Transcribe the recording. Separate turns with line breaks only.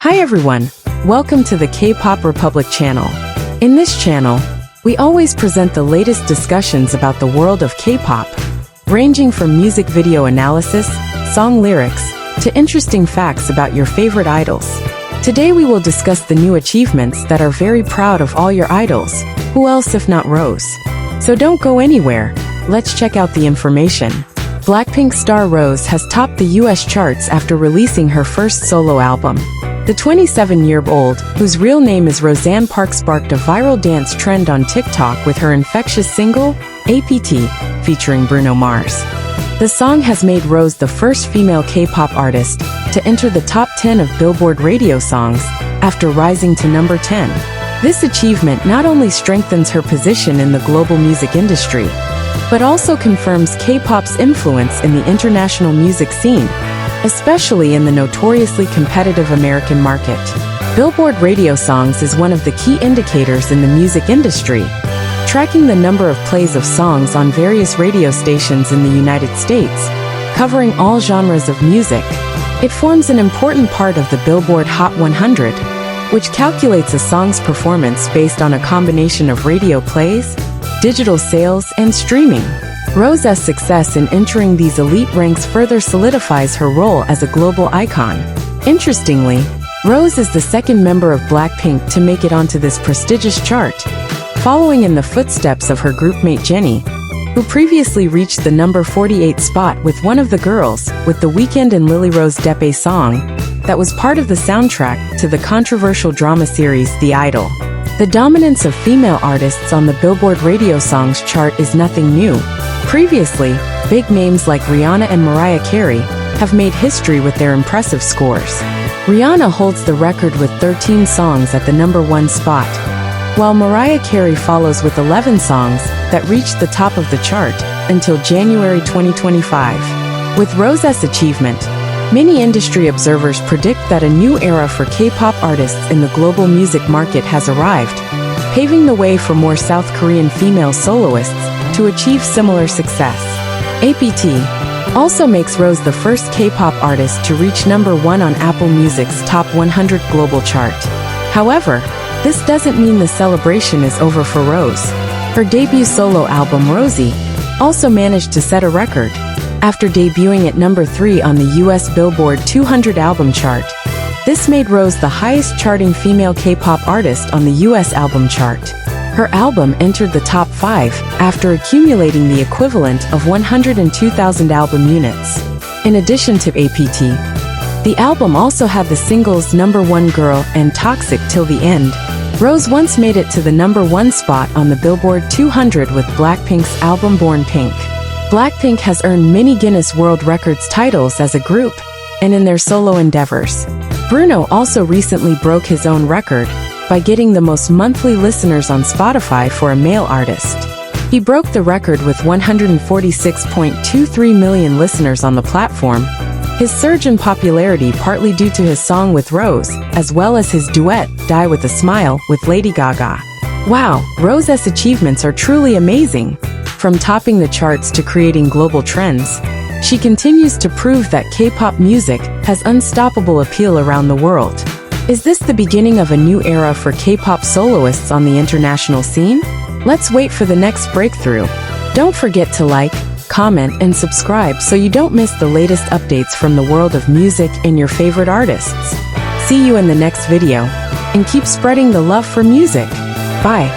Hi everyone, welcome to the K-pop Republic channel. In this channel, we always present the latest discussions about the world of K-pop, ranging from music video analysis, song lyrics, to interesting facts about your favorite idols. Today we will discuss the new achievements that are very proud of all your idols. Who else if not Rose? So don't go anywhere, let's check out the information. Blackpink star Rose has topped the US charts after releasing her first solo album. The 27-year-old, whose real name is Roseanne Park, sparked a viral dance trend on TikTok with her infectious single, APT, featuring Bruno Mars. The song has made Rose the first female K-pop artist to enter the top 10 of Billboard radio songs, after rising to number 10. This achievement not only strengthens her position in the global music industry, but also confirms K-pop's influence in the international music scene, especially in the notoriously competitive American market. Billboard radio songs is one of the key indicators in the music industry, tracking the number of plays of songs on various radio stations in the United States, covering all genres of music. It forms an important part of the Billboard Hot 100, which calculates a song's performance based on a combination of radio plays, digital sales, and streaming. Rose's success in entering these elite ranks further solidifies her role as a global icon. Interestingly, Rose is the second member of Blackpink to make it onto this prestigious chart, following in the footsteps of her groupmate Jennie, who previously reached the number 48 spot with One of the Girls, with The Weeknd and Lily Rose Deppe song that was part of the soundtrack to the controversial drama series The Idol. The dominance of female artists on the Billboard radio songs chart is nothing new. Previously, big names like Rihanna and Mariah Carey have made history with their impressive scores. Rihanna holds the record with 13 songs at the number 1 spot, while Mariah Carey follows with 11 songs that reached the top of the chart until January 2025. With Rose's achievement, many industry observers predict that a new era for K-pop artists in the global music market has arrived, paving the way for more South Korean female soloists to achieve similar success. APT also makes Rose the first K-pop artist to reach number 1 on Apple Music's Top 100 global chart. However, this doesn't mean the celebration is over for Rose. Her debut solo album ROSÉ also managed to set a record, after debuting at number 3 on the US Billboard 200 album chart. This made Rose the highest charting female K-pop artist on the US album chart. Her album entered the top 5 after accumulating the equivalent of 102,000 album units. In addition to APT, the album also had the singles Number 1 Girl and Toxic Till the End. Rose once made it to the number 1 spot on the Billboard 200 with Blackpink's album Born Pink. Blackpink has earned many Guinness World Records titles as a group and in their solo endeavors. Bruno also recently broke his own record by getting the most monthly listeners on Spotify for a male artist. He broke the record with 146.23 million listeners on the platform. His surge in popularity partly due to his song with Rose, as well as his duet, Die With a Smile, with Lady Gaga. Wow, Rose's achievements are truly amazing. From topping the charts to creating global trends, she continues to prove that K-pop music has unstoppable appeal around the world. Is this the beginning of a new era for K-pop soloists on the international scene? Let's wait for the next breakthrough. Don't forget to like, comment, and subscribe so you don't miss the latest updates from the world of music and your favorite artists. See you in the next video, and keep spreading the love for music. Bye.